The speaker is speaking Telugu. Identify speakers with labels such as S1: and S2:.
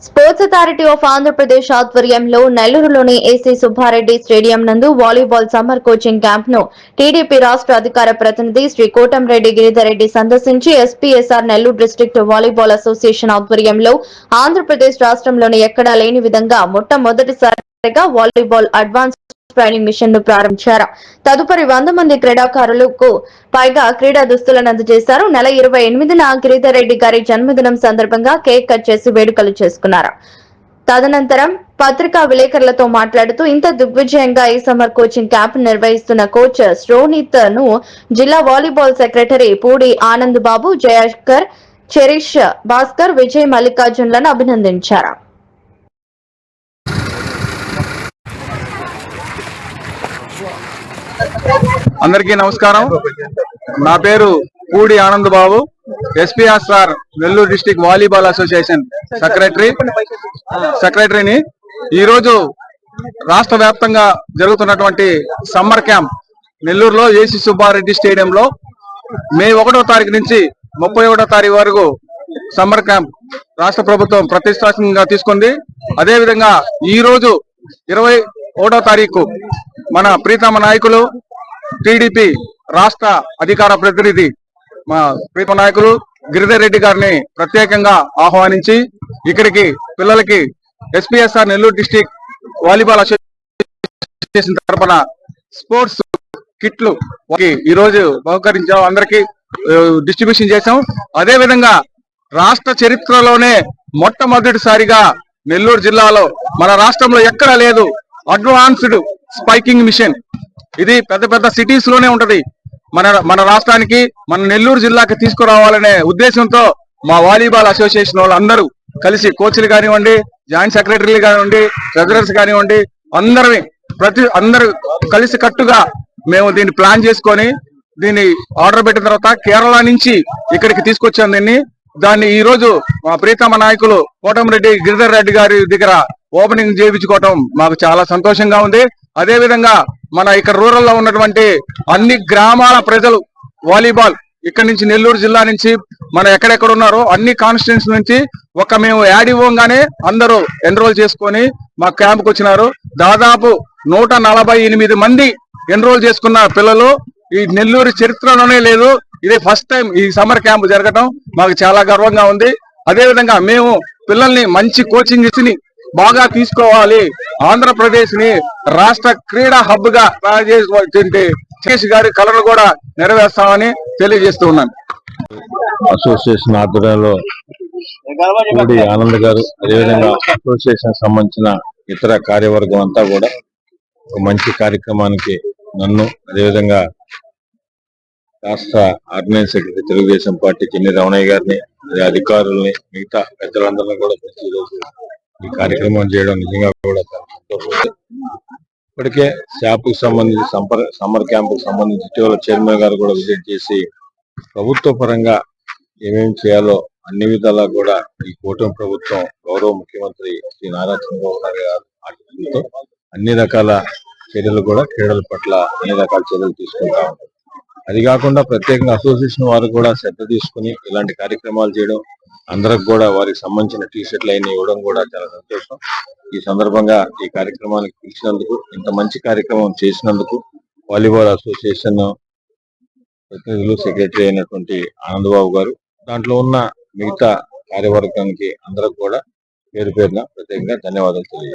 S1: స్పోర్ట్స్ అథారిటీ ఆఫ్ ఆంధ్రప్రదేశ్ ఆధ్వర్యంలో నెల్లూరులోని ఏసీ సుబ్బారెడ్డి స్టేడియం నందు వాలీబాల్ సమ్మర్ కోచింగ్ క్యాంప్ ను టీడీపీ రాష్ట్ర అధికార ప్రతినిధి శ్రీ కోటంరెడ్డి గిరిధర్రెడ్డి సందర్శించి SPSR Nellore district volleyball association ఆధ్వర్యంలో ఆంధ్రప్రదేశ్ రాష్ట్రంలోని ఎక్కడా లేని విధంగా మొట్టమొదటిసారిగా వాలీబాల్ అడ్వాన్స్ ట్రైనింగ్ మిషన్ ను ప్రారంభించారు. తదుపరి 100 మంది క్రీడాకారులకు పైగా క్రీడా దుస్తులను అందజేశారు. నెల 28న గిరిధర్ రెడ్డి గారి జన్మదినం సందర్భంగా కేక్ కట్ చేసి వేడుకలు చేసుకున్నారు. తదనంతరం పత్రికా విలేకరులతో మాట్లాడుతూ ఇంత దిగ్విజయంగా ఈ సమ్మర్ కోచింగ్ క్యాంప్ నిర్వహిస్తున్న కోచ్ శ్రోనిత్ ను జిల్లా వాలీబాల్ సెక్రటరీ పూడి ఆనంద్ బాబు, జయస్కర్, చెరిష్ భాస్కర్, విజయ్ మల్లికార్జున్లను అభినందించారు.
S2: అందరికీ నమస్కారం. నా పేరు Pudi Anand Babu, SPSR Nellore district volleyball association సెక్రటరీని. ఈరోజు రాష్ట్ర వ్యాప్తంగా జరుగుతున్నటువంటి సమ్మర్ క్యాంప్ నెల్లూరులో ఏసీ సుబ్బారెడ్డి స్టేడియంలో మే 1వ తారీఖు నుంచి 31వ తారీఖు వరకు సమ్మర్ క్యాంప్ రాష్ట్ర ప్రభుత్వం ప్రతిష్టాత్మకంగా తీసుకుంది. అదేవిధంగా ఈ రోజు 21వ తారీఖు మన ప్రీతమ నాయకులు టీడీపీ రాష్ట్ర అధికార ప్రతినిధి మా ప్రీతమ నాయకులు గిరిధర్ రెడ్డి గారిని ప్రత్యేకంగా ఆహ్వానించి ఇక్కడికి పిల్లలకి SPSR Nellore district volleyball association తరఫున స్పోర్ట్స్ కిట్లు ఈ రోజు బహుకరించాం, అందరికి డిస్ట్రిబ్యూషన్ చేశాం. అదే విధంగా రాష్ట్ర చరిత్రలోనే మొట్టమొదటిసారిగా నెల్లూరు జిల్లాలో మన రాష్ట్రంలో ఎక్కడా లేదు అడ్వాన్స్డ్ స్పైకింగ్ మిషన్. ఇది పెద్ద పెద్ద సిటీస్ లోనే ఉంటది. మన రాష్ట్రానికి, మన నెల్లూరు జిల్లాకి తీసుకురావాలనే ఉద్దేశంతో మా వాలీబాల్ అసోసియేషన్ వాళ్ళు అందరూ కలిసి, కోచ్లు కానివ్వండి, జాయింట్ సెక్రటరీలు కానివ్వండి, ట్రెజరర్స్ కానివ్వండి, అందరూ కలిసి కట్టుగా మేము దీన్ని ప్లాన్ చేసుకొని దీన్ని ఆర్డర్ పెట్టిన తర్వాత కేరళ నుంచి ఇక్కడికి తీసుకొచ్చాం. దాన్ని ఈ రోజు మా ప్రీతమ నాయకులు కోటంరెడ్డి గిరిధర్ రెడ్డి గారి దగ్గర ఓపెనింగ్ చేయించుకోవటం మాకు చాలా సంతోషంగా ఉంది. అదే విధంగా మన ఇక్కడ రూరల్ లో ఉన్నటువంటి అన్ని గ్రామాల ప్రజలు వాలీబాల్ ఇక్కడ నుంచి నెల్లూరు జిల్లా నుంచి మన ఎక్కడెక్కడ ఉన్నారో అన్ని కాన్స్టిట్యూన్స్ నుంచి మేము యాడ్ ఇవ్వగానే అందరూ ఎన్రోల్ చేసుకొని మా క్యాంప్కి వచ్చినారు. దాదాపు 148 మంది ఎన్రోల్ చేసుకున్న పిల్లలు ఈ నెల్లూరు చరిత్రలోనే లేదు. ఇదే ఫస్ట్ టైం ఈ సమ్మర్ క్యాంప్ జరగటం మాకు చాలా గర్వంగా ఉంది. అదే విధంగా మేము పిల్లల్ని మంచి కోచింగ్ ఇచ్చి బాగా తీసుకోవాలి, ఆంధ్రప్రదేశ్ ని రాష్ట్ర క్రీడా హబ్ గా తయారు చేసి శేష్ గారి కళను కూడా నెరవేర్స్తామని తెలియజేస్తూ ఉన్నాను.
S3: అసోసియేషన్ ఆధ్వర్యంలో పూడి ఆనంద్ గారు, అదేవిధంగా అసోసియేషన్ సంబంధించిన ఇతర కార్యవర్గం అంతా కూడా ఒక మంచి కార్యక్రమానికి నన్ను, అదేవిధంగా రాష్ట్ర ఆర్గనైజ్ సెక్రటరీ తెలుగుదేశం పార్టీ చిన్ని రమణయ్య గారిని, అధికారుల్ని, మిగతా పెద్దలందరినీ కూడా ఈరోజు ఈ కార్యక్రమం చేయడం నిజంగా కూడా చాలా సంతోషం. ఇప్పటికే శాప్కు సంబంధించి సమ్మర్ క్యాంపుకు సంబంధించి ఇటీవల చైర్మన్ గారు కూడా విజిట్ చేసి ప్రభుత్వ పరంగా ఏమేమి చేయాలో అన్ని విధాలా కూడా ఈ కూటమి ప్రభుత్వం గౌరవ ముఖ్యమంత్రి శ్రీ నారా చంద్రబాబు నాయుడు గారు ఆధ్వర్యంలో అన్ని రకాల చర్యలు కూడా క్రీడల పట్ల అన్ని రకాల చర్యలు తీసుకుంటా ఉంటారు. అది కాకుండా ప్రత్యేకంగా అసోసియేషన్ వారు కూడా శ్రద్ధ తీసుకుని ఇలాంటి కార్యక్రమాలు చేయడం, అందరికి కూడా వారికి సంబంధించిన టీషర్ట్లు అయినా ఇవ్వడం కూడా చాలా సంతోషం. ఈ సందర్భంగా ఈ కార్యక్రమానికి పిలిచినందుకు, ఇంత మంచి కార్యక్రమం చేసినందుకు వాలీబాల్ అసోసియేషన్ ప్రతినిధులు, సెక్రటరీ అయినటువంటి ఆనందబాబు గారు, దాంట్లో ఉన్న మిగతా కార్యవర్గానికి అందరికి కూడా పేరు పేరున ప్రత్యేకంగా ధన్యవాదాలు తెలియజేస్తాను.